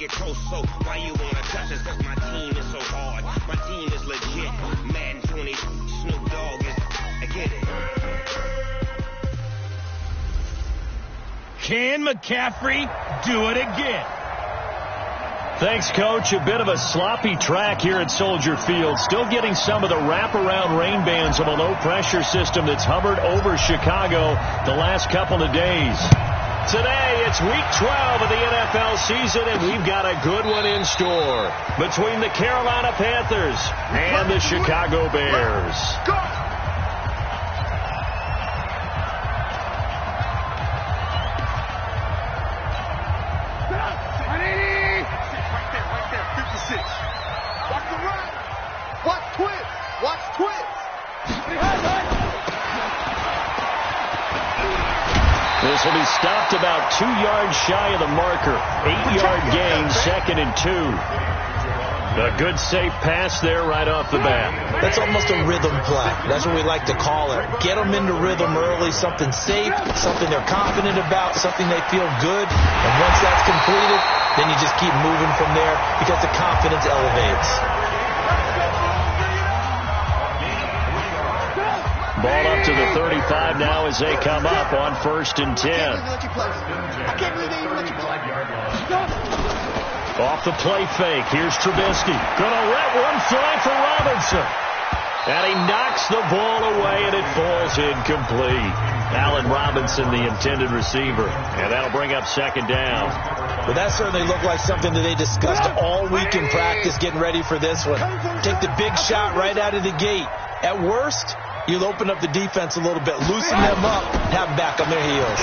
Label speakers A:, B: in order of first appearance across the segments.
A: get close, so why you wanna touch us? Cause my team is so hard. My team is legit. Madden 20, Snoop Dogg is, I get it.
B: Can McCaffrey do it again?
C: Thanks, Coach. A bit of a sloppy track here at Soldier Field. Still getting some of the wraparound rain bands of a low-pressure system that's hovered over Chicago the last couple of days. Today, it's Week 12 of the NFL season, and we've got a good one in store between the Carolina Panthers and the Chicago Bears.
D: Go!
C: This will be stopped about 2 yards shy of the marker. 8-yard gain, 2nd and 2. A good safe pass there right off the bat.
E: That's almost a rhythm play. That's what we like to call it. Get them into rhythm early, something safe, something they're confident about, something they feel good. And once that's completed, then you just keep moving from there because the confidence elevates.
C: Ball up to the 35 now as they come up on 1st and 10. Off the play fake. Here's Trubisky. Gonna let one fly for Robinson. And he knocks the ball away, and it falls incomplete. Allen Robinson, the intended receiver. And that'll bring up 2nd down.
E: But that certainly looked like something that they discussed all week in practice getting ready for this one. Take the big shot right out of the gate. At worst, you'll open up the defense a little bit, loosen them up, have them back on their heels.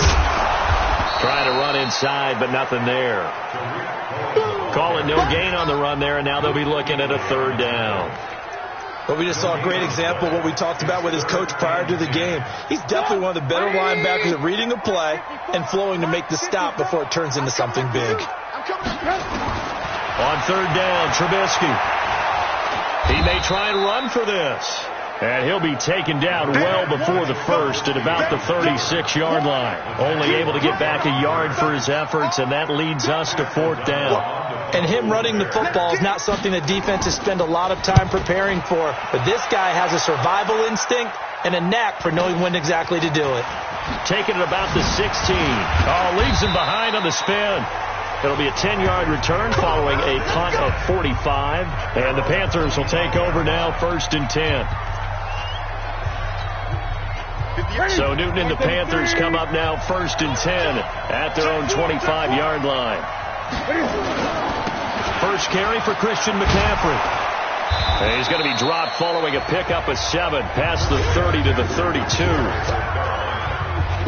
C: Trying to run inside, but nothing there. Call it no gain on the run there, and now they'll be looking at a 3rd down.
E: But we just saw a great example of what we talked about with his coach prior to the game. He's definitely one of the better linebackers at reading a play and flowing to make the stop before it turns into something big.
C: On 3rd down, Trubisky. He may try and run for this. And he'll be taken down well before the first at about the 36-yard line. Only able to get back a yard for his efforts, and that leads us to 4th down.
E: And him running the football is not something that defenses spend a lot of time preparing for. But this guy has a survival instinct and a knack for knowing when exactly to do it.
C: Taking it about the 16. Oh, leaves him behind on the spin. It'll be a 10-yard return following a punt of 45. And the Panthers will take over now, 1st and 10. So Newton and the Panthers come up now 1st and 10 at their own 25-yard line. First carry for Christian McCaffrey. And he's going to be dropped following a pickup of 7 past the 30 to the 32.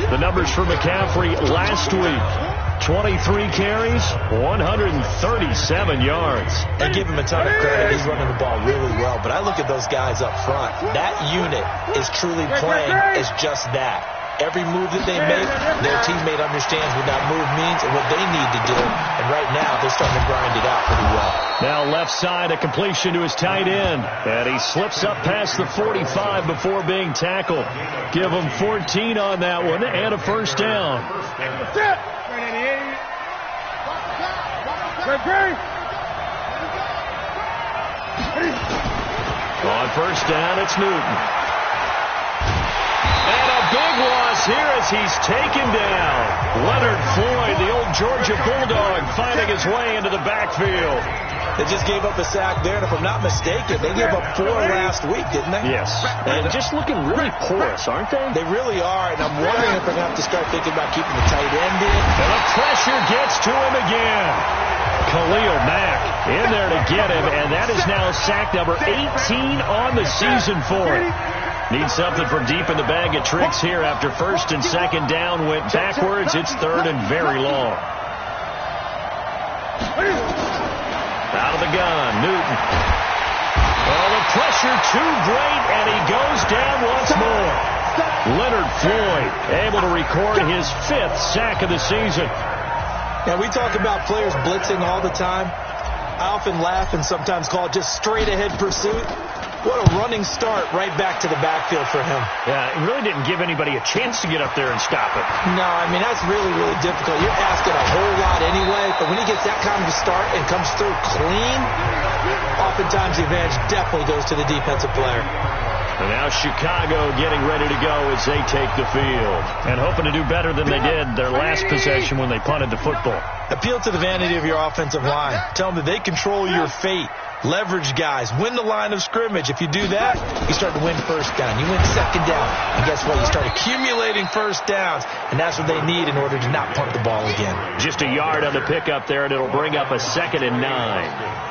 C: The numbers for McCaffrey last week. 23 carries, 137 yards.
E: They give him a ton of credit. He's running the ball really well. But I look at those guys up front. That unit is truly playing as just that. Every move that they make, their teammate understands what that move means and what they need to do. And right now, they're starting to grind it out pretty well.
C: Now left side, a completion to his tight end. And he slips up past the 45 before being tackled. Give him 14 on that one and a 1st down. On 1st down, it's Newton. And a big loss here as he's taken down. Leonard Floyd, the old Georgia Bulldog, finding his way into the backfield.
E: They just gave up a sack there, and if I'm not mistaken, they gave up 4 last week, didn't they?
C: Yes. And just looking really porous, aren't they?
E: They really are, and I'm wondering if they're going to have to start thinking about keeping the tight end in.
C: And the pressure gets to him again. Khalil Mack in there to get him, and that is now sack number 18 on the season for him. Needs something from deep in the bag of tricks here after 1st and 2nd down went backwards. It's 3rd and very long. Out of the gun, Newton. Oh, the pressure too great, and he goes down once more. Leonard Floyd able to record his 5th sack of the season.
E: Yeah, we talk about players blitzing all the time. I often laugh and sometimes call it just straight-ahead pursuit. What a running start right back to the backfield for him.
C: Yeah, it really didn't give anybody a chance to get up there and stop it.
E: No, I mean, that's really, really difficult. You're asking a whole lot anyway, but when he gets that kind of a start and comes through clean, oftentimes the advantage definitely goes to the defensive player.
C: And now Chicago getting ready to go as they take the field. And hoping to do better than they did their last possession when they punted the football.
E: Appeal to the vanity of your offensive line. Tell them that they control your fate. Leverage guys. Win the line of scrimmage. If you do that, you start to win first down. You win second down. And guess what? You start accumulating first downs. And that's what they need in order to not punt the ball again.
C: Just a yard on the pickup there, and it'll bring up a 2nd and 9.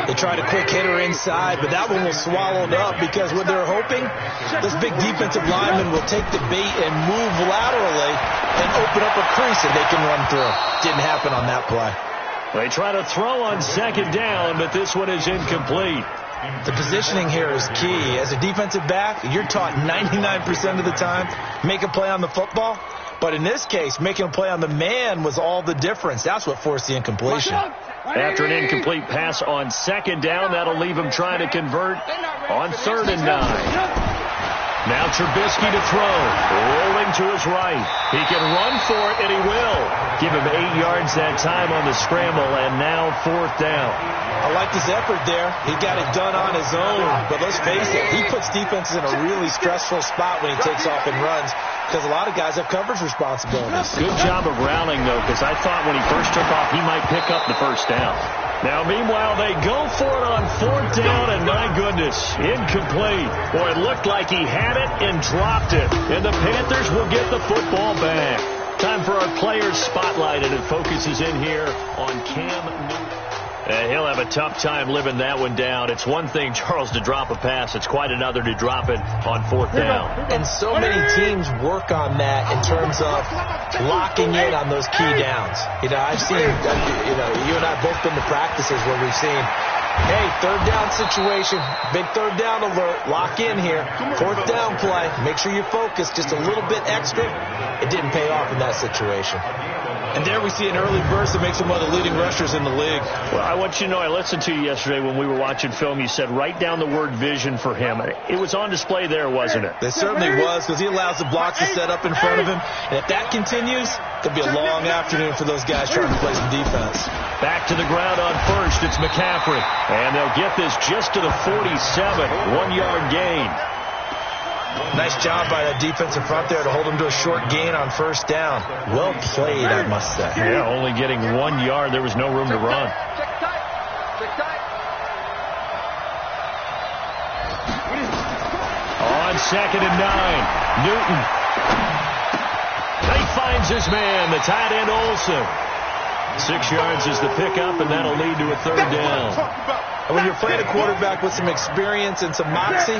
E: They tried a quick hitter inside, but that one was swallowed up because what they're hoping, this big defensive lineman will take the bait and move laterally and open up a crease that they can run through. Didn't happen on that play.
C: They try to throw on 2nd down, but this one is incomplete.
E: The positioning here is key. As a defensive back, you're taught 99% of the time, make a play on the football. But in this case, making a play on the man was all the difference. That's what forced the incompletion.
C: After an incomplete pass on 2nd down, that'll leave him trying to convert on 3rd and 9. Now Trubisky to throw, rolling to his right. He can run for it, and he will. Give him 8 yards that time on the scramble, and now 4th down.
E: I like his effort there. He got it done on his own. But let's face it, he puts defenses in a really stressful spot when he takes off and runs because a lot of guys have coverage responsibilities.
C: Good job of rallying, though, because I thought when he first took off, he might pick up the first down. Now, meanwhile, they go for it on 4th down, and my goodness, incomplete. Boy, it looked like he had it and dropped it. And the Panthers will get the football back. Time for our players spotlight, and it focuses in here on Cam Newton. He'll have a tough time living that one down. It's one thing, Charles, to drop a pass. It's quite another to drop it on 4th down.
E: And so many teams work on that in terms of locking in on those key downs. You know, I've seen, you and I have both been to practices where we've seen, hey, 3rd down situation, big 3rd down alert, lock in here, 4th down play, make sure you're focused just a little bit extra. It didn't pay off in that situation. And there we see an early burst that makes him one of the leading rushers in the league.
C: Well, I want you to know, I listened to you yesterday when we were watching film. You said write down the word vision for him. It was on display there, wasn't it?
E: It certainly was, because he allows the blocks to set up in front of him. And if that continues, it'll be a long afternoon for those guys trying to play some defense.
C: Back to the ground on 1st. It's McCaffrey. And they'll get this just to the 47. 1-yard gain.
E: Nice job by that defensive front there to hold him to a short gain on 1st down. Well played, I must say.
C: Yeah, only getting 1 yard. There was no room to run. On 2nd and 9, Newton. He finds his man, the tight end Olsen. 6 yards is the pickup, and that'll lead to a 3rd down.
E: And when you're playing a quarterback with some experience and some moxie,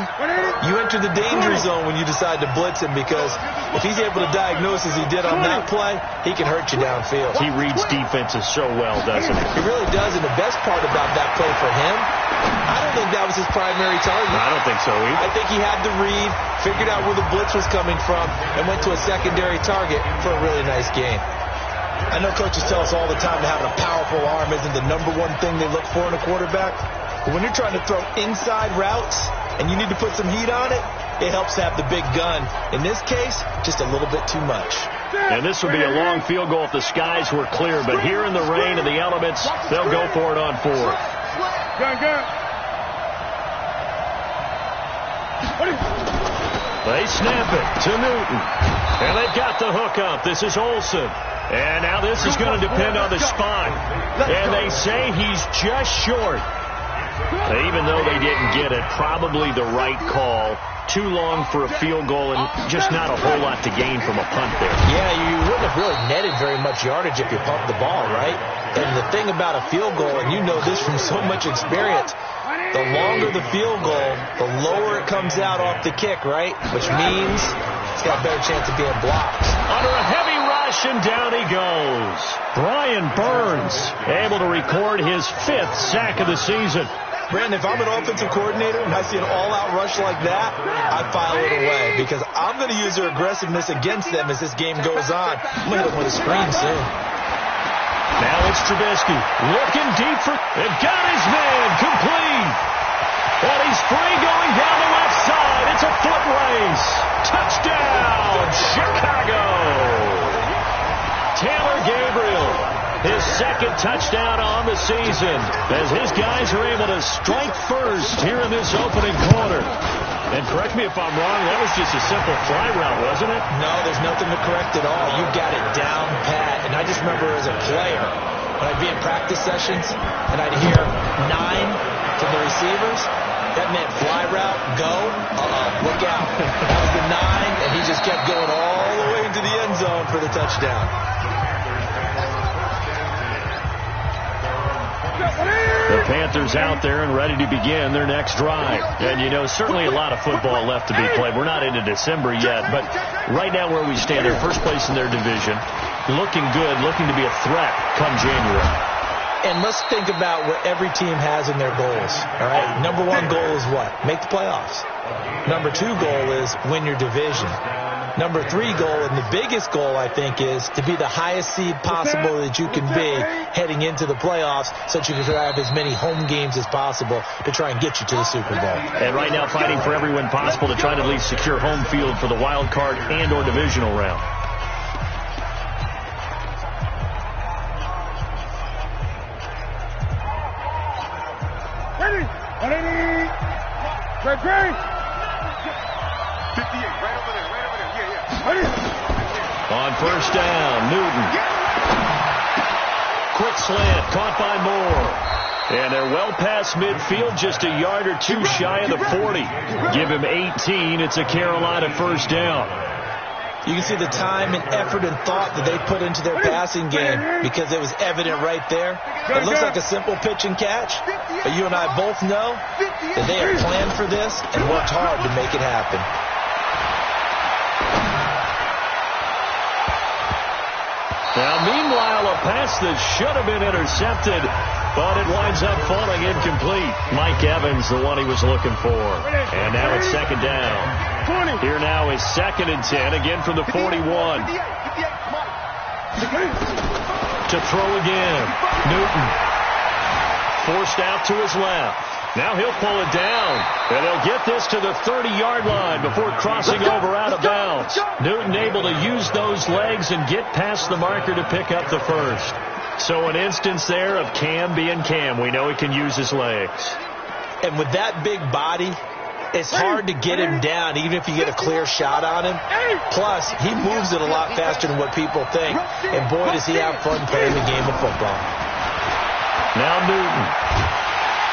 E: you enter the danger zone when you decide to blitz him, because if he's able to diagnose as he did on that play, he can hurt you downfield.
C: He reads defenses so well, doesn't he?
E: He really does, and the best part about that play for him, I don't think that was his primary target.
C: I don't think so either.
E: I think he had to read, figured out where the blitz was coming from, and went to a secondary target for a really nice gain. I know coaches tell us all the time that having a powerful arm isn't the #1 thing they look for in a quarterback. But when you're trying to throw inside routes and you need to put some heat on it, it helps to have the big gun. In this case, just a little bit too much.
C: And this would be a long field goal if the skies were clear. But here in the rain and the elements, they'll go for it on 4th. They snap it to Newton. And they've got the hook up. This is Olsen. And now this is going to depend on the spot. And they say he's just short. Even though they didn't get it, probably the right call. Too long for a field goal and just not a whole lot to gain from a punt there.
E: Yeah, you wouldn't have really netted very much yardage if you pumped the ball, right? And the thing about a field goal, and you know this from so much experience, the longer the field goal, the lower it comes out off the kick, right? Which means it's got a better chance of being blocked.
C: Under a heavy rush, and down he goes. Brian Burns able to record his 5th sack of the season.
E: Brandon, if I'm an offensive coordinator and I see an all-out rush like that, I file it away, because I'm going to use their aggressiveness against them as this game goes on. I'm going to hit them with a screen soon.
C: Now it's Trubisky looking deep for... They've got his man complete. And he's free going down the left side. It's a foot race. Touchdown, Chicago. Taylor Gabriel, his second touchdown on the season, as his guys are able to strike first here in this opening quarter. And correct me if I'm wrong, that was just a simple fly route, wasn't it?
E: No, there's nothing to correct at all. You got it down pat. And I just remember as a player, when I'd be in practice sessions, and I'd hear 9 from the receivers, that meant fly route, go, look out. That was the 9, and he just kept going all the way into the end zone for the touchdown.
C: The Panthers out there and ready to begin their next drive. And, you know, certainly a lot of football left to be played. We're not into December yet, but right now where we stand, they're first place in their division, looking good, looking to be a threat come January.
E: And let's think about what every team has in their goals, all right? Number 1 goal is what? Make the playoffs. Number 2 goal is win your division. Number 3 goal, and the biggest goal, I think, is to be the highest seed possible that you can be heading into the playoffs so that you can have as many home games as possible to try and get you to the Super Bowl.
C: And right now fighting for every win possible to try to at least secure home field for the wild card and or divisional round.
D: Ready? Great. 58, right over there.
C: On first down, Newton. Quick slant, caught by Moore. And they're well past midfield, just a yard or 2 shy of the 40. Give him 18, it's a Carolina first down.
E: You can see the time and effort and thought that they put into their passing game because it was evident right there. It looks like a simple pitch and catch, but you and I both know that they have planned for this and worked hard to make it happen.
C: Now, meanwhile, a pass that should have been intercepted, but it winds up falling incomplete. Mike Evans, the one he was looking for. And now it's second down. Here now is 2nd and 10, again from the 41. To throw again. Newton. Forced out to his left. Now he'll pull it down, and he'll get this to the 30-yard line before crossing over out of bounds. Newton able to use those legs and get past the marker to pick up the first. So an instance there of Cam being Cam. We know he can use his legs.
E: And with that big body, it's hard to get him down, even if you get a clear shot on him. Plus, he moves it a lot faster than what people think. And boy, does he have fun playing the game of football.
C: Now Newton.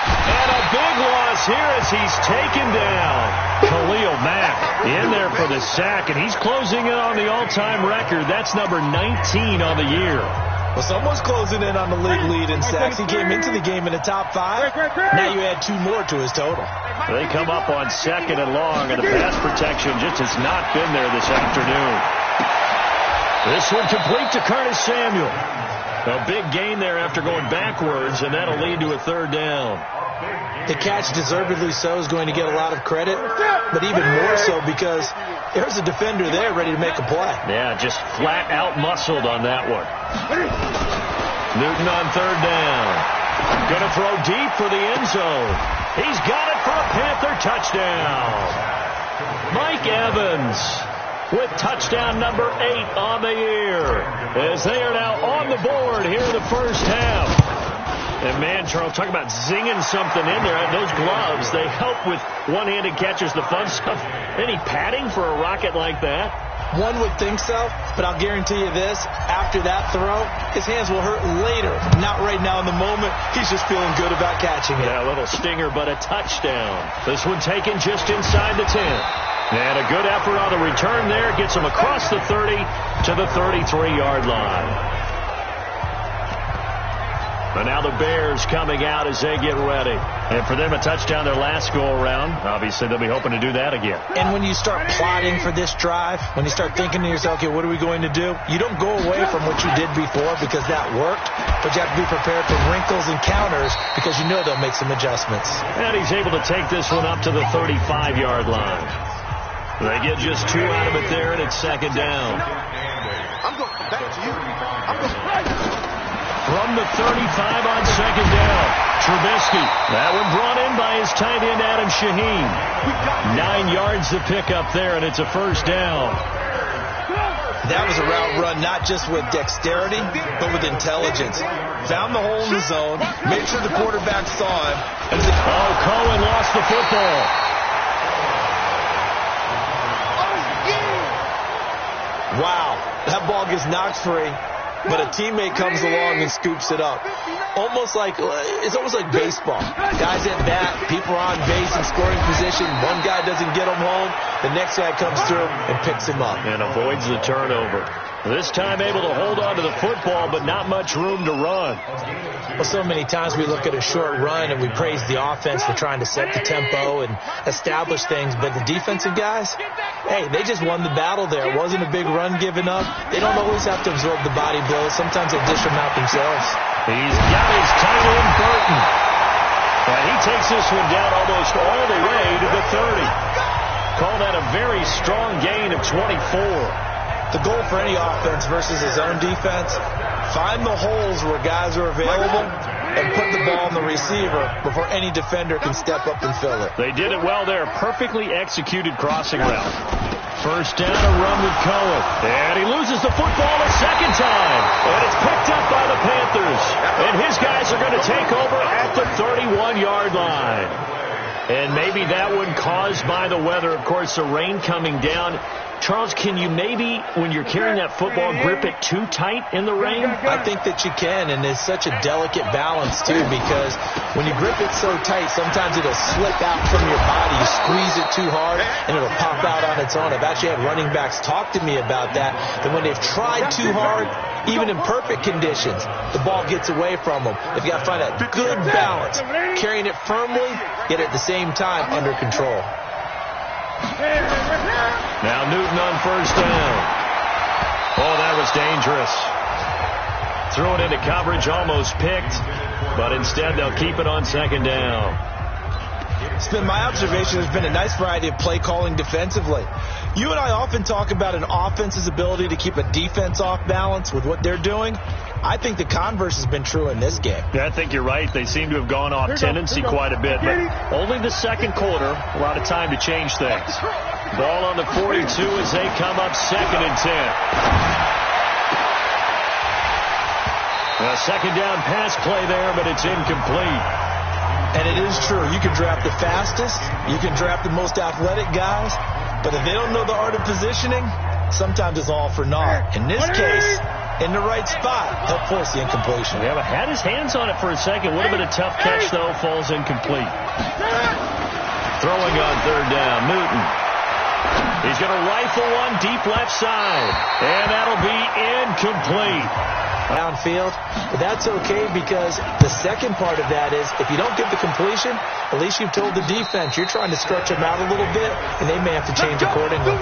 C: And a big loss here as he's taken down. Khalil Mack in there for the sack, and he's closing in on the all-time record. That's number 19 on the year.
E: Well, someone's closing in on the league lead in sacks. He came into the game in the top 5. Now you add 2 more to his total.
C: They come up on 2nd and long, and the pass protection just has not been there this afternoon. This one complete to Curtis Samuel. A big gain there after going backwards, and that'll lead to a 3rd down.
E: The catch, deservedly so, is going to get a lot of credit, but even more so because there's a defender there ready to make a play.
C: Yeah, just flat out muscled on that one. Newton on 3rd down. Going to throw deep for the end zone. He's got it for a Panther touchdown. Mike Evans with touchdown number 8 on the year, as they are now on the board here in the first half. And man, Charles, talk about zinging something in there. Those gloves, they help with one-handed catches, the fun stuff. Any padding for a rocket like that?
E: One would think so, but I'll guarantee you this. After that throw, his hands will hurt later. Not right now in the moment. He's just feeling good about catching it.
C: Yeah, a little stinger, but a touchdown. This one taken just inside the 10. And a good effort on the return there. Gets him across the 30 to the 33-yard line. But now the Bears coming out as they get ready. And for them, a touchdown their last go-around. Obviously, they'll be hoping to do that again.
E: And when you start plotting for this drive, when you start thinking to yourself, okay, what are we going to do? You don't go away from what you did before because that worked. But you have to be prepared for wrinkles and counters because you know they'll make some adjustments.
C: And he's able to take this one up to the 35-yard line. They get just 2 out of it there, and it's 2nd down.
D: I'm going back to you. I'm going right.
C: From from the 35 on second down. Trubisky. That one brought in by his tight end, Adam Shaheen. 9 yards to pick up there, and it's a first down.
E: That was a route run not just with dexterity, but with intelligence. Found the hole in the zone, made sure the quarterback saw him. And
C: Cohen lost the football.
E: Wow, that ball gets knocked free, but a teammate comes along and scoops it up. It's almost like baseball. Guys at bat, people are on base in scoring position. One guy doesn't get him home. The next guy comes through and picks him up.
C: And avoids the turnover. This time able to hold on to the football, but not much room to run.
E: Well, so many times we look at a short run and we praise the offense for trying to set the tempo and establish things. But the defensive guys, hey, they just won the battle there. It wasn't a big run given up. They don't always have to absorb the body blows. Sometimes they dish them out themselves.
C: He's got his tight end, Burton. And he takes this one down almost all the way to the 30. Call that a very strong gain of 24.
E: The goal for any offense versus his own defense, find the holes where guys are available and put the ball in the receiver before any defender can step up and fill it.
C: They did it well there. Perfectly executed crossing route. First down, a run with Cohen. And he loses the football a second time. And it's picked up by the Panthers. And his guys are going to take over at the 31-yard line. And maybe that one caused by the weather. Of course, the rain coming down. Charles, can you maybe, when you're carrying that football, grip it too tight in the rain?
E: I think that you can, and it's such a delicate balance, too, because when you grip it so tight, sometimes it'll slip out from your body. You squeeze it too hard, and it'll pop out on its own. I've actually had running backs talk to me about that when they've tried too hard, even in perfect conditions, the ball gets away from them. They've got to find a good balance, carrying it firmly, yet at the same time under control.
C: Now Newton on first down. Oh, that was dangerous. Threw it into coverage, almost picked, but instead they'll keep it on second down.
E: It's been my observation there's been a nice variety of play calling defensively. You and I often talk about an offense's ability to keep a defense off balance with what they're doing. I think the converse has been true in this game.
C: Yeah, I think you're right. They seem to have gone off tendency quite a bit, but only the second quarter, a lot of time to change things. Ball on the 42 as they come up 2nd and 10. A second down pass play there, but it's incomplete.
E: And it is true. You can draft the fastest. You can draft the most athletic guys. But if they don't know the art of positioning, sometimes it's all for naught. In this case, in the right spot, he'll force the incompletion.
C: Yeah, but had his hands on it for a second. Would have been a tough catch, though. Falls incomplete. Throwing on third down, Newton. He's going to rifle one deep left side. And that'll be incomplete.
E: Downfield, but that's okay because the second part of that is if you don't get the completion, at least you've told the defense you're trying to stretch them out a little bit, and they may have to change accordingly.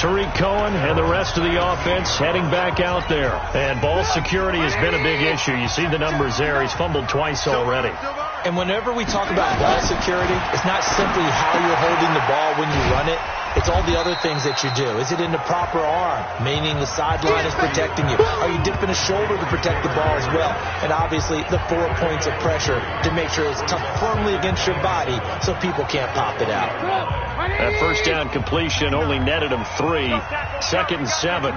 C: Tariq Cohen and the rest of the offense heading back out there. And ball security has been a big issue. You see the numbers there. He's fumbled twice already.
E: And whenever we talk about ball security, it's not simply how you're holding the ball when you run it. It's all the other things that you do. Is it in the proper arm, meaning the sideline is protecting you? Are you dipping a shoulder to protect the ball as well? And obviously the 4 points of pressure to make sure it's tucked firmly against your body so people can't pop it out.
C: That first down completion only netted him 3. 2nd and 7.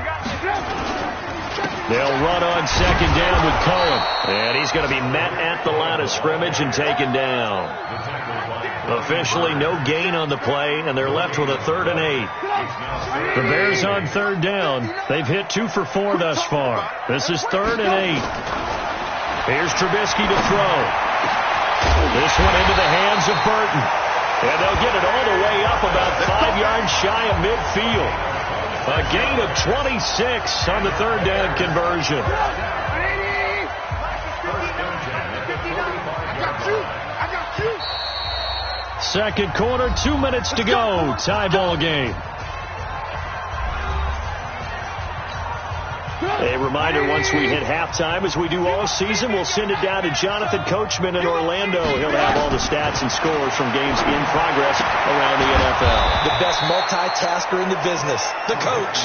C: They'll run on second down with Cohen. And he's going to be met at the line of scrimmage and taken down. Officially no gain on the play, and they're left with a 3rd and 8. The Bears on third down. They've hit 2 for 4 thus far. This is 3rd and 8. Here's Trubisky to throw. This one into the hands of Burton. And they'll get it all the way up about 5 yards shy of midfield. A gain of 26 on the 3rd down conversion. Second quarter, 2 minutes to go. Tie ball game. A reminder, once we hit halftime, as we do all season, we'll send it down to Jonathan Coachman in Orlando. He'll have all the stats and scores from games in progress around the NFL.
E: The best multitasker in the business, the coach.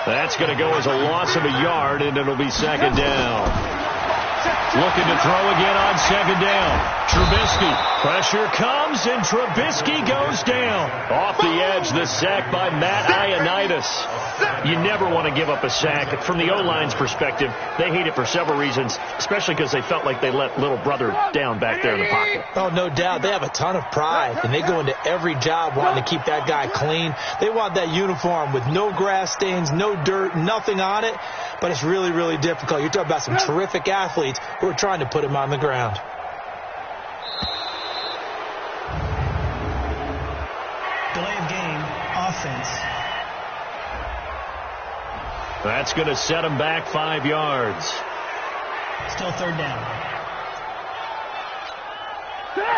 C: That's going to go as a loss of a yard, and it'll be second down. Looking to throw again on second down. Trubisky. Pressure comes, and Trubisky goes down. Off the edge, the sack by Matt Ioannidis. You never want to give up a sack. From the O-line's perspective, they hate it for several reasons, especially because they felt like they let little brother down back there in the pocket.
E: Oh, no doubt. They have a ton of pride, and they go into every job wanting to keep that guy clean. They want that uniform with no grass stains, no dirt, nothing on it. But it's really, really difficult. You're talking about some terrific athletes who are trying to put him on the ground.
F: Delay of game, offense.
C: That's going to set him back 5 yards.
F: Still third down.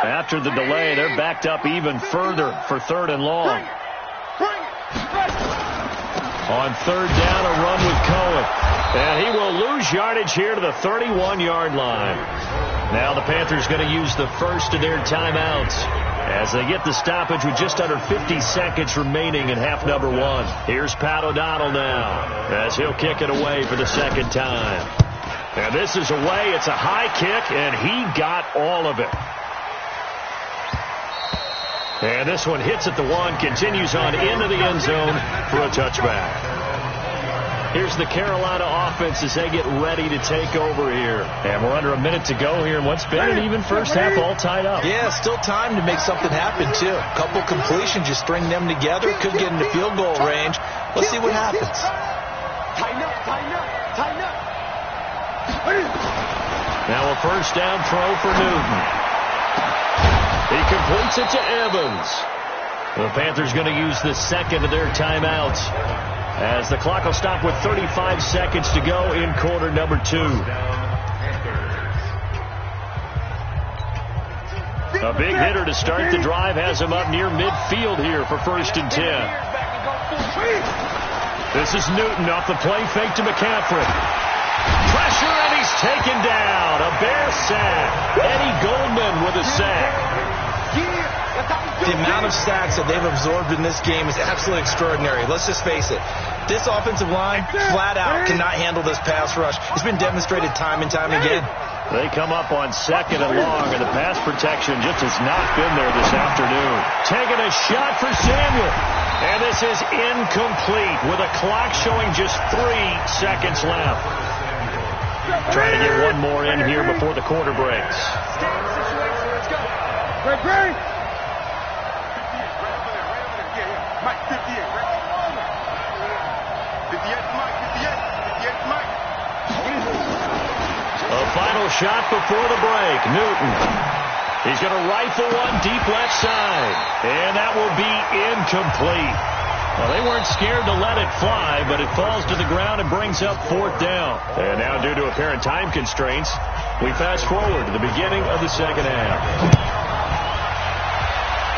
C: After the delay, they're backed up even further for third and long. On third down, a run with Cohen. And he will lose yardage here to the 31-yard line. Now the Panthers going to use the first of their timeouts as they get the stoppage with just under 50 seconds remaining in half number one. Here's Pat O'Donnell now as he'll kick it away for the second time. And this is away. It's a high kick, and he got all of it. And this one hits at the one, continues on into the end zone for a touchback. Here's the Carolina offense as they get ready to take over here. And we're under a minute to go here in what's been an even first half, all tied up.
E: Yeah, still time to make something happen, too. A couple completions, you string them together, could get into field goal range. Let's see what happens.
C: Now a first down throw for Newton. He completes it to Evans. The Panthers going to use the second of their timeouts as the clock will stop with 35 seconds to go in quarter number 2. A big hitter to start the drive has him up near midfield here for first and 10. This is Newton off the play fake to McCaffrey. Pressure, and he's taken down. A Bear sack. Eddie Goldman with a sack.
E: The amount of sacks that they've absorbed in this game is absolutely extraordinary. Let's just face it. This offensive line, flat out, cannot handle this pass rush. It's been demonstrated time and time again.
C: They come up on second and long, and the pass protection just has not been there this afternoon. Taking a shot for Samuel. And this is incomplete with a clock showing just 3 seconds left. Trying to get one more in here before the quarter breaks. A final shot before the break. Newton. He's going to rifle one deep left side. And that will be incomplete. Well, they weren't scared to let it fly, but it falls to the ground and brings up fourth down. And now, due to apparent time constraints, we fast forward to the beginning of the second half.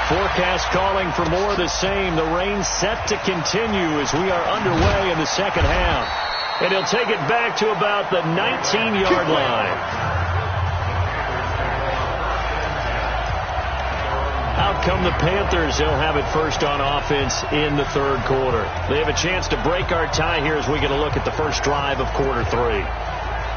C: Forecast calling for more of the same. The rain set to continue as we are underway in the second half. And he'll take it back to about the 19-yard line. Out come the Panthers. They'll have it first on offense in the third quarter. They have a chance to break our tie here as we get a look at the first drive of quarter 3.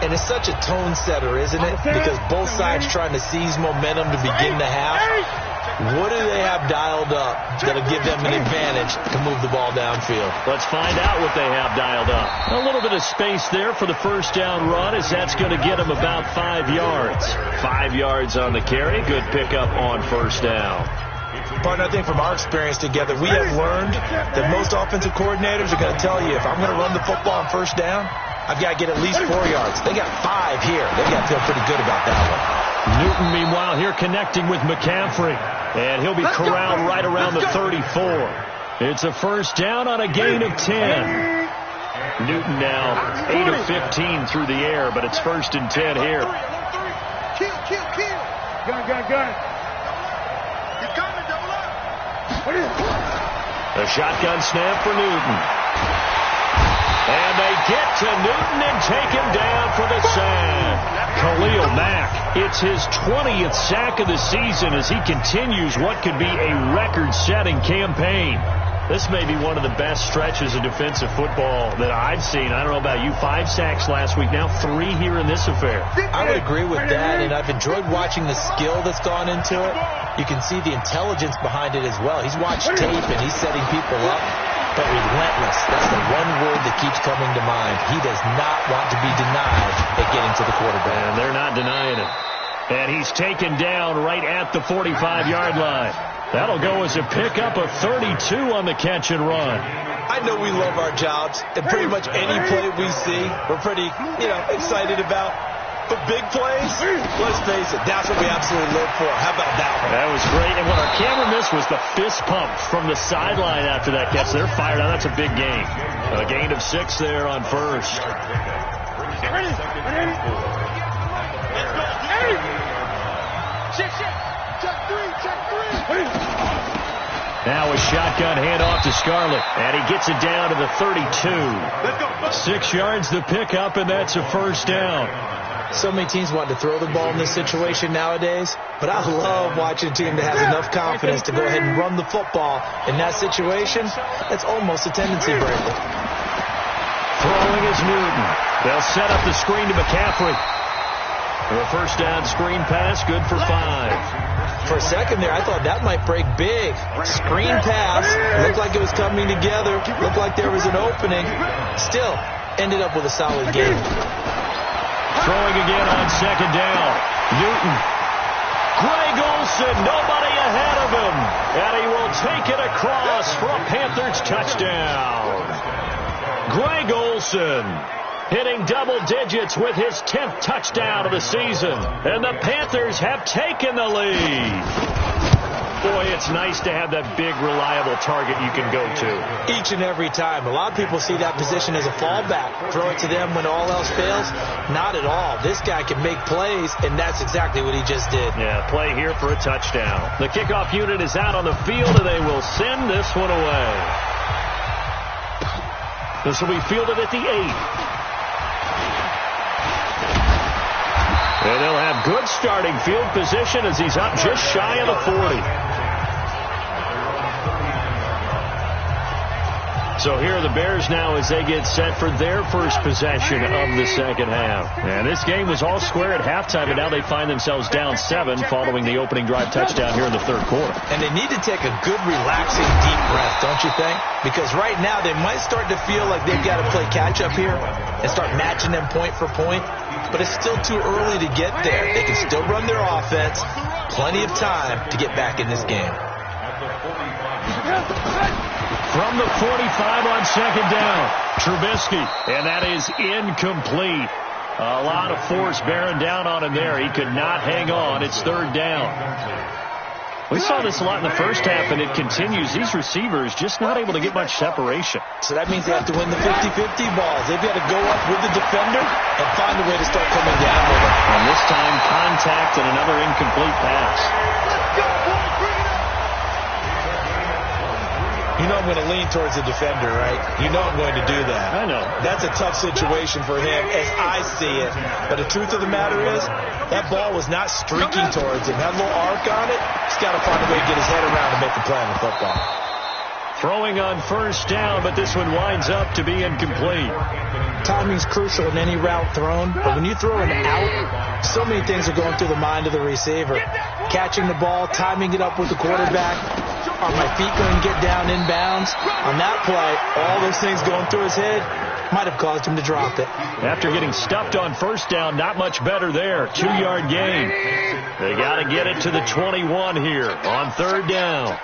E: And it's such a tone setter, isn't it? Because both sides trying to seize momentum to begin the half. What do they have dialed up that'll give them an advantage to move the ball downfield?
C: Let's find out what they have dialed up. A little bit of space there for the first down run, as that's going to get them about 5 yards. 5 yards on the carry. Good pickup on first down.
E: Partner, I think from our experience together, we have learned that most offensive coordinators are going to tell you, if I'm going to run the football on first down, I've got to get at least 4 yards. They got 5 here. They've got to feel pretty good about that one.
C: Newton, meanwhile, here connecting with McCaffrey. And he'll be corralled right around the 34. It's a first down on a gain of 10. Newton now 8 of 15 through the air, but it's first and 10 here.
D: Gun. He's coming, double up.
C: A shotgun snap for Newton. And they get to Newton and take him down for the sack. Khalil Mack, it's his 20th sack of the season as he continues what could be a record-setting campaign. This may be one of the best stretches of defensive football that I've seen. I don't know about you. 5 sacks last week, now 3 here in this affair.
E: I would agree with that, and I've enjoyed watching the skill that's gone into it. You can see the intelligence behind it as well. He's watched tape, and he's setting people up. But relentless, that's the one word that keeps coming to mind. He does not want to be denied at getting to the quarterback.
C: And they're not denying it. And he's taken down right at the 45-yard line. That'll go as a pickup of 32 on the catch and run.
E: I know we love our jobs, and pretty much any play we see, we're pretty, excited about. But big plays, let's face it, that's what we absolutely live for. How about that one?
C: That was great. And what our camera missed was the fist pump from the sideline after that catch. They're fired out. That's a big gain. A gain of 6 there on first.
D: Ready. Check 3.
C: Now a shotgun handoff to Scarlett, and he gets it down to the 32. 6 yards the pickup, and that's a first down.
E: So many teams want to throw the ball in this situation nowadays, but I love watching a team that has enough confidence to go ahead and run the football. In that situation, that's almost a tendency breaker.
C: Throwing is Newton. They'll set up the screen to McCaffrey. For a first down screen pass, good for 5.
E: For a second there, I thought that might break big. Screen pass, looked like it was coming together, looked like there was an opening. Still, ended up with a solid game.
C: Throwing again on second down. Newton. Greg Olsen, nobody ahead of him. And he will take it across for a Panthers touchdown. Greg Olsen hitting double digits with his 10th touchdown of the season. And the Panthers have taken the lead. Boy, it's nice to have that big, reliable target you can go to.
E: Each and every time. A lot of people see that position as a fallback. Throw it to them when all else fails. Not at all. This guy can make plays, and that's exactly what he just did.
C: Yeah, play here for a touchdown. The kickoff unit is out on the field, and they will send this one away. This will be fielded at the 8. And they'll have good starting field position as he's up just shy of the 40. So here are the Bears now as they get set for their first possession of the second half. And this game was all square at halftime, and now they find themselves down 7 following the opening drive touchdown here in the third quarter.
E: And they need to take a good, relaxing, deep breath, don't you think? Because right now they might start to feel like they've got to play catch-up here and start matching them point for point. But it's still too early to get there. They can still run their offense. Plenty of time to get back in this game.
C: From the 45 on second down, Trubisky, and that is incomplete. A lot of force bearing down on him there. He could not hang on. It's third down. We saw this a lot in the first half, and it continues. These receivers just not able to get much separation.
E: So that means they have to win the 50-50 balls. They've got to go up with the defender and find a way to start coming down with him.
C: And this time, contact and another incomplete pass.
E: You know I'm going to lean towards the defender, right? You know I'm going to do that.
C: I know.
E: That's a tough situation for him as I see it. But the truth of the matter is, that ball was not streaking towards him. Had a little arc on it. He's got to find a way to get his head around and make the play on the football.
C: Throwing on first down, but this one winds up to be incomplete.
E: Timing's crucial in any route thrown, but when you throw an out, so many things are going through the mind of the receiver. Catching the ball, timing it up with the quarterback. Are my feet going to get down inbounds? On that play, all those things going through his head might have caused him to drop it.
C: After getting stuffed on first down, not much better there. 2-yard gain. They got to get it to the 21 here on third down.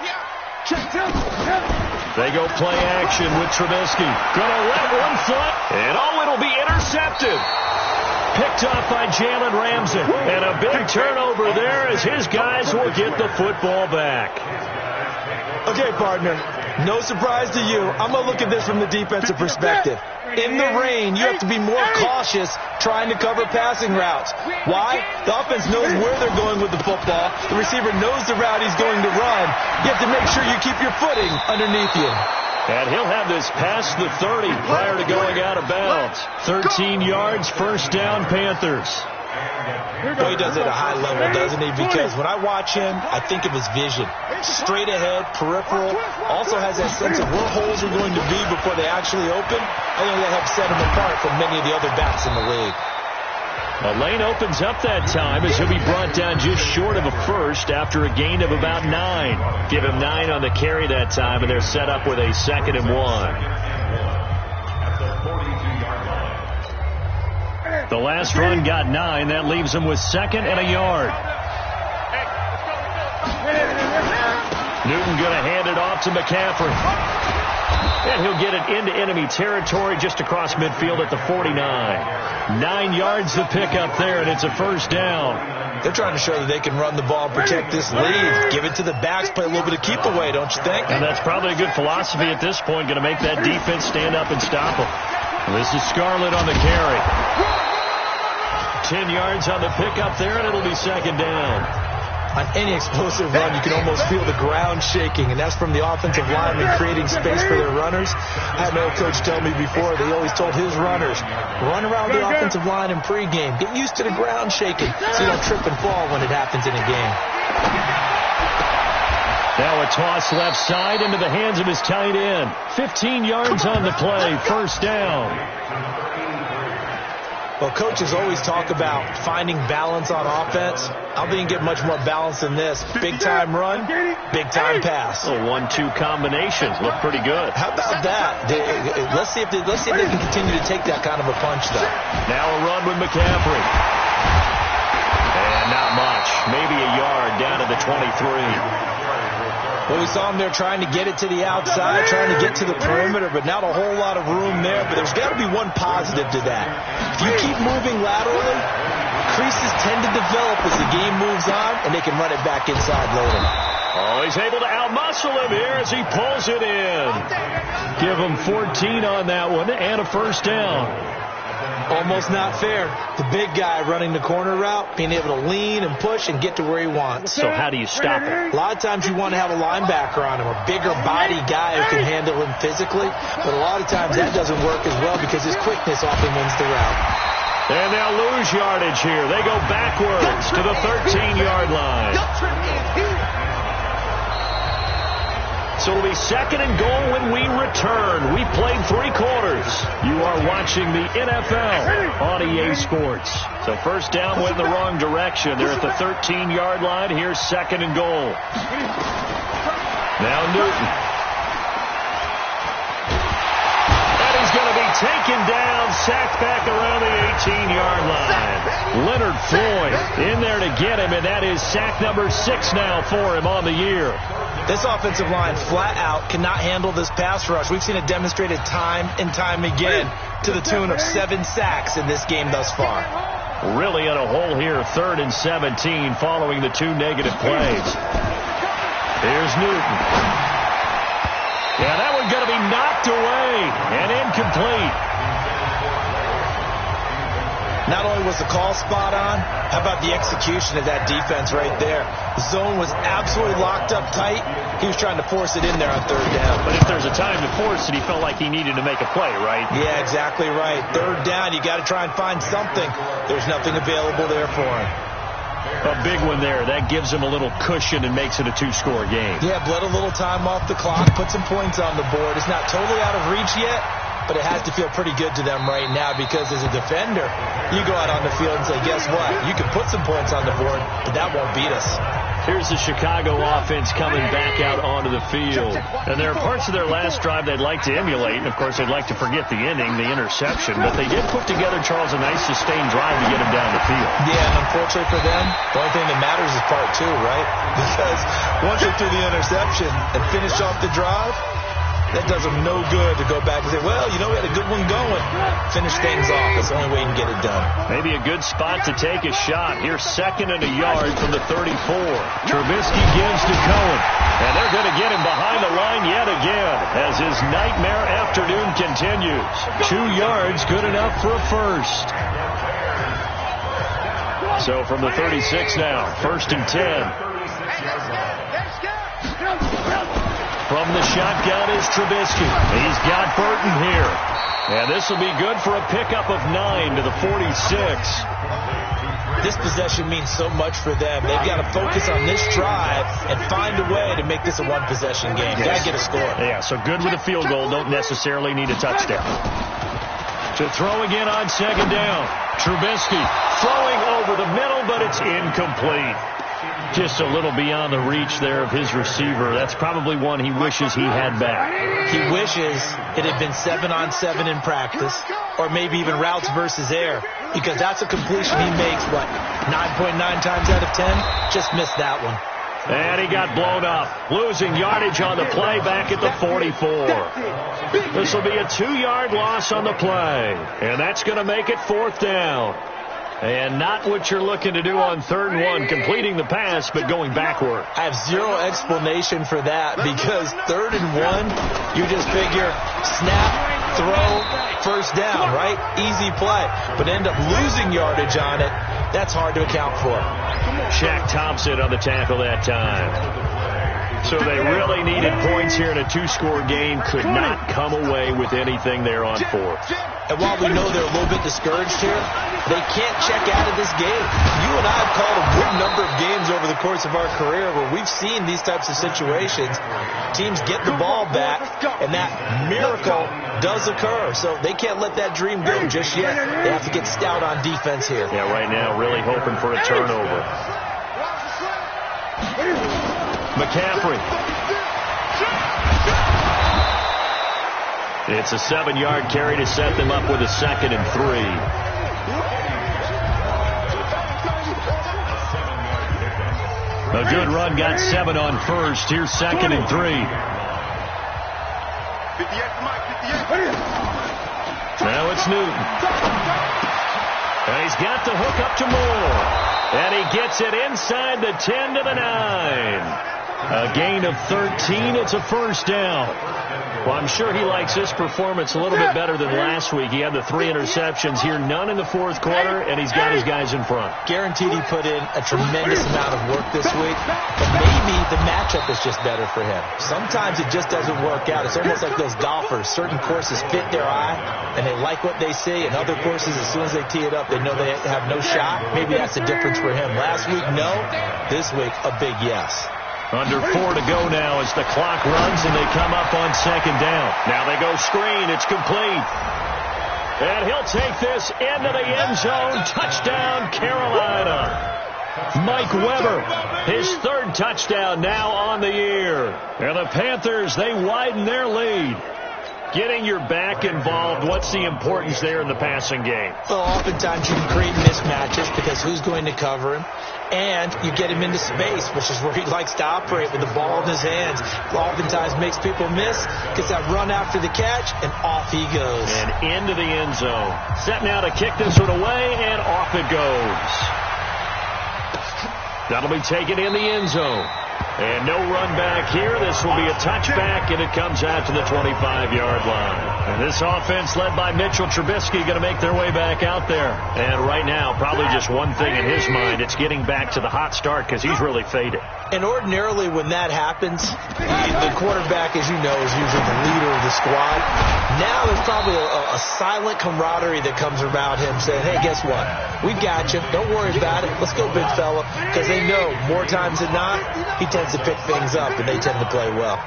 C: They go play action with Trubisky. Gonna let one foot, and it'll be intercepted. Picked off by Jalen Ramsey. And a big turnover there as his guys will get the football back.
E: Okay, partner, no surprise to you. I'm going to look at this from the defensive perspective. In the rain, you have to be more cautious trying to cover passing routes. Why? The offense knows where they're going with the football. The receiver knows the route he's going to run. You have to make sure you keep your footing underneath you.
C: And he'll have this past the 30 prior to going out of bounds. 13 yards, first down, Panthers.
E: Well, he does it at a high level, doesn't he? Because when I watch him, I think of his vision. Straight ahead, peripheral, also has that sense of where holes are going to be before they actually open. I think that helps set him apart from many of the other backs in the league.
C: A lane opens up that time as he'll be brought down just short of a first after a gain of about 9. Give him 9 on the carry that time, and they're set up with a 2nd and 1. The last run got 9. That leaves him with 2nd and a yard. Newton going to hand it off to McCaffrey. And he'll get it into enemy territory just across midfield at the 49. 9 yards to pick up there, and it's a first down.
E: They're trying to show that they can run the ball and protect this lead. Give it to the backs, play a little bit of keep away, don't you think?
C: And that's probably a good philosophy at this point, going to make that defense stand up and stop them. This is Scarlett on the carry. 10 yards on the pickup there, and it'll be 2nd down.
E: On any explosive run, you can almost feel the ground shaking, and that's from the offensive linemen creating space for their runners. I had an old coach tell me before, they always told his runners, run around the offensive line in pregame. Get used to the ground shaking so you don't trip and fall when it happens in a game.
C: Now a toss left side into the hands of his tight end. 15 yards on the play, first down.
E: Well, coaches always talk about finding balance on offense. I think you get much more balance than this. Big-time run, big-time pass.
C: A 1-2 combinations look pretty good.
E: How about that? Let's see if they can continue to take that kind of a punch, though.
C: Now a run with McCaffrey. And not much. Maybe a yard down to the 23.
E: Well, we saw him there trying to get it to the outside, trying to get to the perimeter, but not a whole lot of room there. But there's got to be one positive to that. If you keep moving laterally, creases tend to develop as the game moves on, and they can run it back inside later.
C: Oh, he's able to outmuscle him here as he pulls it in. Give him 14 on that one and a first down.
E: Almost not fair. The big guy running the corner route, being able to lean and push and get to where he wants.
C: So how do you stop it?
E: A lot of times you want to have a linebacker on him, a bigger body guy who can handle him physically. But a lot of times that doesn't work as well because his quickness often wins the route.
C: And they'll lose yardage here. They go backwards to the 13-yard line. So it'll be 2nd and goal when we return. We played 3 quarters. You are watching the NFL on EA Sports. So first down went in the wrong direction. They're at the 13-yard line. Here's 2nd and goal. Now Newton. And he's going to be taken down, sacked back around the 18-yard line. Leonard Floyd in there to get him, and that is sack number 6 now for him on the year.
E: This offensive line flat out cannot handle this pass rush. We've seen it demonstrated time and time again to the tune of 7 sacks in this game thus far.
C: Really in a hole here, 3rd and 17 following the 2 negative plays. Here's Newton. Yeah, that one's going to be knocked away and incomplete.
E: Not only was the call spot on, how about the execution of that defense right there? The zone was absolutely locked up tight. He was trying to force it in there on 3rd down.
C: But if there's a time to force it, he felt like he needed to make a play, right?
E: Yeah, exactly right. 3rd down, you got to try and find something. There's nothing available there for him.
C: A big one there. That gives him a little cushion and makes it a 2-score game.
E: Yeah, bled a little time off the clock, put some points on the board. It's not totally out of reach yet, but it has to feel pretty good to them right now because as a defender, you go out on the field and say, guess what? You can put some points on the board, but that won't beat us.
C: Here's the Chicago offense coming back out onto the field. And there are parts of their last drive they'd like to emulate. And, of course, they'd like to forget the inning, the interception. But they did put together, Charles, a nice sustained drive to get him down the field.
E: Yeah, and unfortunately for them, the only thing that matters is part 2, right? Because once they threw the interception and finished off the drive, that does them no good to go back and say, well, you know, we had a good one going. Finish things off. That's the only way you can get it done.
C: Maybe a good spot to take a shot. Here's 2nd and a yard from the 34. Trubisky gives to Cohen. And they're going to get him behind the line yet again as his nightmare afternoon continues. 2 yards, good enough for a first. So from the 36 now, 1st and 10. From the shotgun is Trubisky. He's got Burton here. And this will be good for a pickup of 9 to the 46.
E: This possession means so much for them. They've got to focus on this drive and find a way to make this a one-possession game. Got to get a score.
C: Yeah, so good with a field goal. Don't necessarily need a touchdown. To throw again on second down. Trubisky throwing over the middle, but it's incomplete. Just a little beyond the reach there of his receiver. That's probably one he wishes he had back.
E: He wishes it had been 7-on-7 in practice, or maybe even routes versus air, because that's a completion he makes, 9.9 times out of 10? Just missed that one.
C: And he got blown up, losing yardage on the play back at the 44. This will be a 2-yard loss on the play, and that's going to make it 4th down. And not what you're looking to do on 3rd and 1, completing the pass, but going backward.
E: I have zero explanation for that, because 3rd and 1, you just figure snap, throw, first down, right? Easy play. But end up losing yardage on it. That's hard to account for.
C: Shaq Thompson on the tackle that time. So they really needed points here in a 2-score game. Could not come away with anything there on 4th.
E: And while we know they're a little bit discouraged here, they can't check out of this game. You and I have called a good number of games over the course of our career where we've seen these types of situations. Teams get the ball back, and that miracle does occur. So they can't let that dream go just yet. They have to get stout on defense here.
C: Yeah, right now really hoping for a turnover. McCaffrey. It's a 7-yard carry to set them up with a 2nd and 3. A good run, got 7 on first. Here's 2nd and 3. Now it's Newton. And he's got the hook up to Moore. And he gets it inside the 10 to the 9. A gain of 13. It's a 1st down. Well, I'm sure he likes this performance a little bit better than last week. He had the 3 interceptions here, none in the 4th quarter, and he's got his guys in front.
E: Guaranteed he put in a tremendous amount of work this week, but maybe the matchup is just better for him. Sometimes it just doesn't work out. It's almost like those golfers. Certain courses fit their eye, and they like what they see, and other courses, as soon as they tee it up, they know they have no shot. Maybe that's the difference for him. Last week, no. This week, a big yes.
C: Under 4 to go now as the clock runs and they come up on 2nd down. Now they go screen. It's complete. And he'll take this into the end zone. Touchdown, Carolina. Mike Weber, his 3rd touchdown now on the year. And the Panthers, they widen their lead. Getting your back involved, what's the importance there in the passing game?
E: Well, oftentimes you can create mismatches because who's going to cover him? And you get him into space, which is where he likes to operate with the ball in his hands. Oftentimes makes people miss, gets that run after the catch, and off he goes.
C: And into the end zone. Set now to kick this one away, and off it goes. That'll be taken in the end zone. And no run back here. This will be a touchback, and it comes out to the 25-yard line. And this offense led by Mitchell Trubisky going to make their way back out there. And right now, probably just one thing in his mind. It's getting back to the hot start because he's really faded.
E: And ordinarily when that happens, the quarterback, as you know, is usually the leader of the squad. Now there's probably a silent camaraderie that comes around him saying, hey, guess what? We got you. Don't worry about it. Let's go, big fella. Because they know more times than not, he tends to pick things up, and they tend to play well.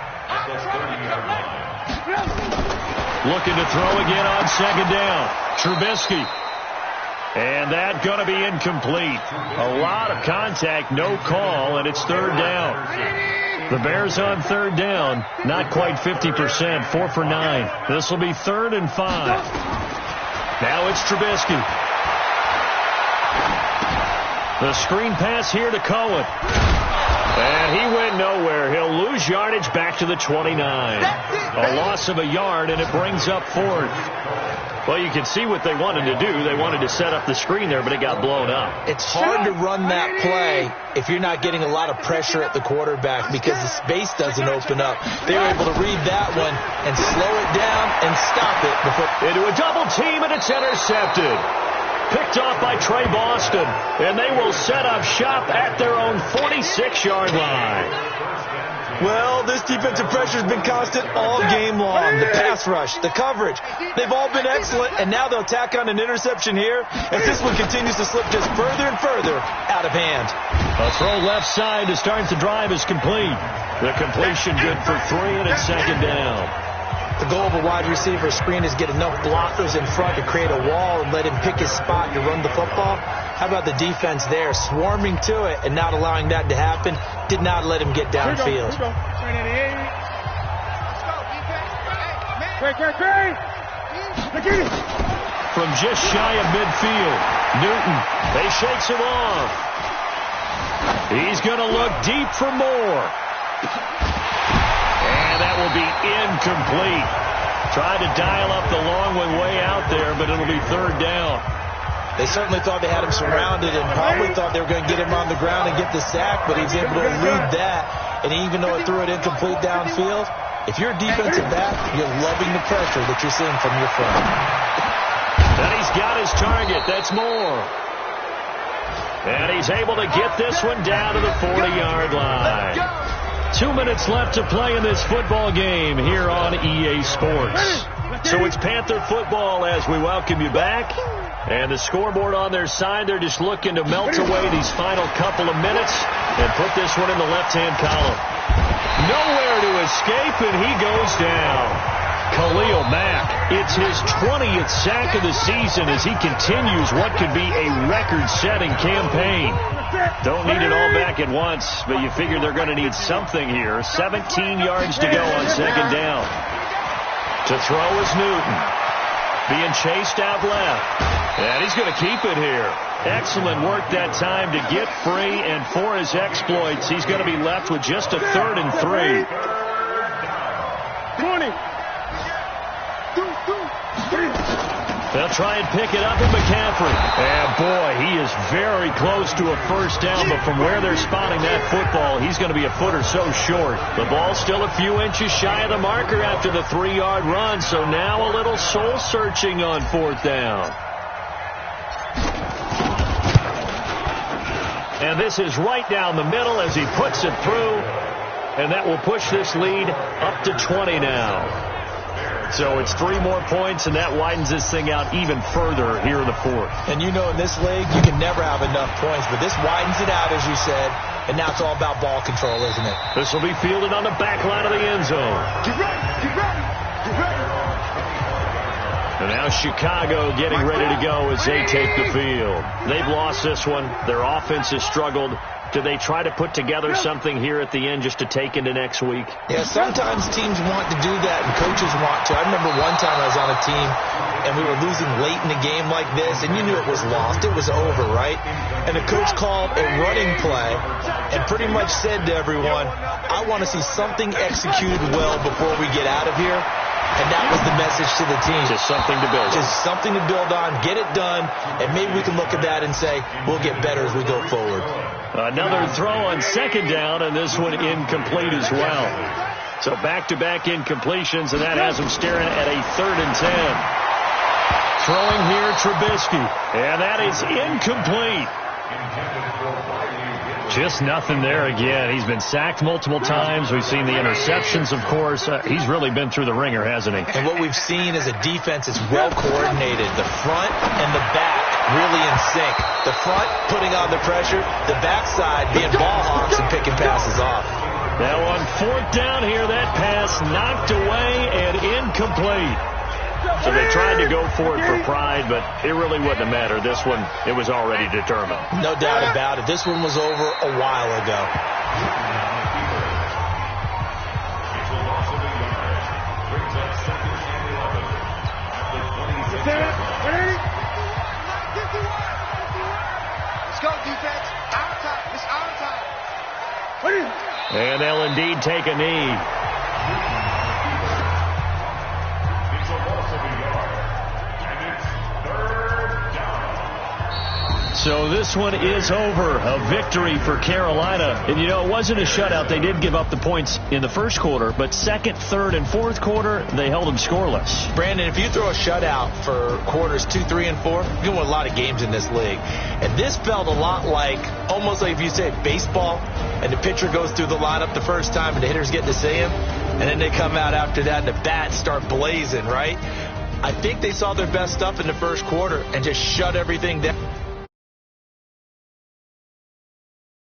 C: Looking to throw again on 2nd down. Trubisky. And that going to be incomplete. A lot of contact, no call, and it's 3rd down. The Bears on 3rd down, not quite 50%, 4 for 9. This will be 3rd and 5. Now it's Trubisky. The screen pass here to Cohen. And he went nowhere. He'll lose yardage back to the 29. A loss of a yard, and it brings up 4th. Well, you can see what they wanted to do. They wanted to set up the screen there, but it got blown up.
E: It's hard to run that play if you're not getting a lot of pressure at the quarterback because the space doesn't open up. They were able to read that one and slow it down and stop it before.
C: Into a double team, and it's intercepted. Picked off by Trey Boston, and they will set up shop at their own 46-yard line.
E: Well, this defensive pressure has been constant all game long. The pass rush, the coverage, they've all been excellent, and now they'll tack on an interception here as this one continues to slip just further and further out of hand.
C: A throw left side to start the drive is complete. The completion good for 3, and it's second down.
E: The goal of a wide receiver screen is get enough blockers in front to create a wall and let him pick his spot to run the football. How about the defense there, swarming to it and not allowing that to happen? Did not let him get downfield.
C: From just shy of midfield, Newton, they shakes him off. He's going to look deep for more. And that will be incomplete. Tried to dial up the long one way out there, but it'll be third down.
E: They certainly thought they had him surrounded and probably thought they were going to get him on the ground and get the sack, but he's able to elude that. And even though it threw it incomplete downfield, if you're a defensive back, you're loving the pressure that you're seeing from your front.
C: And he's got his target. That's more. And he's able to get this one down to the 40-yard line. 2 minutes left to play in this football game here on EA Sports. So it's Panther football as we welcome you back. And the scoreboard on their side, they're just looking to melt away these final couple of minutes and put this one in the left-hand column. Nowhere to escape, and he goes down. Khalil Mack, it's his 20th sack of the season as he continues what could be a record-setting campaign. Don't need it all back at once, but you figure they're going to need something here. 17 yards to go on second down. To throw is Newton. Being chased out left. And he's going to keep it here. Excellent work that time to get free, and for his exploits, he's going to be left with just a 3rd and 3.
B: 20.
C: They'll try and pick it up with McCaffrey. And boy, he is very close to a first down, but from where they're spotting that football, he's going to be a foot or so short. The ball's still a few inches shy of the marker after the 3-yard run, so now a little soul-searching on 4th down. And this is right down the middle as he puts it through, and that will push this lead up to 20 now. So it's 3 more points, and that widens this thing out even further here in the 4th.
E: And you know in this league, you can never have enough points, but this widens it out, as you said, and now it's all about ball control, isn't it?
C: This will be fielded on the back line of the end zone.
B: Get ready, get ready, get ready.
C: And now Chicago getting ready to go as they take the field. They've lost this one. Their offense has struggled. Do they try to put together something here at the end just to take into next week?
E: Yeah, sometimes teams want to do that and coaches want to. I remember one time I was on a team and we were losing late in a game like this, and you knew it was lost. It was over, right? And the coach called a running play and pretty much said to everyone, I want to see something executed well before we get out of here. And that was the message to the team.
C: Just something to build on.
E: Just something to build on, get it done, and maybe we can look at that and say, we'll get better as we go forward.
C: Another throw on second down, and this one incomplete as well. So back-to-back incompletions, and that has them staring at a 3rd and 10. Throwing here, Trubisky, and that is incomplete. Just nothing there again. He's been sacked multiple times. We've seen the interceptions, of course. He's really been through the ringer, hasn't he?
E: And what we've seen is a defense that's well coordinated. The front and the back really in sync. The front putting on the pressure, the backside being ball hawks and picking passes off.
C: Now on 4th down here, that pass knocked away and incomplete. So they tried to go for it for pride, but it really wouldn't have mattered. This one, it was already determined.
E: No doubt about it. This one was over a while ago.
B: Let's go, defense. Our time. It's our time.
C: And they'll indeed take a knee. So this one is over. A victory for Carolina. And, it wasn't a shutout. They did give up the points in the first quarter, but second, third, and fourth quarter, they held them scoreless.
E: Brandon, if you throw a shutout for quarters 2, 3, and 4, you're going to win a lot of games in this league. And this felt a lot like, almost like if you say baseball, and the pitcher goes through the lineup the first time, and the hitters get to see him, and then they come out after that, and the bats start blazing, right? I think they saw their best stuff in the first quarter and just shut everything down.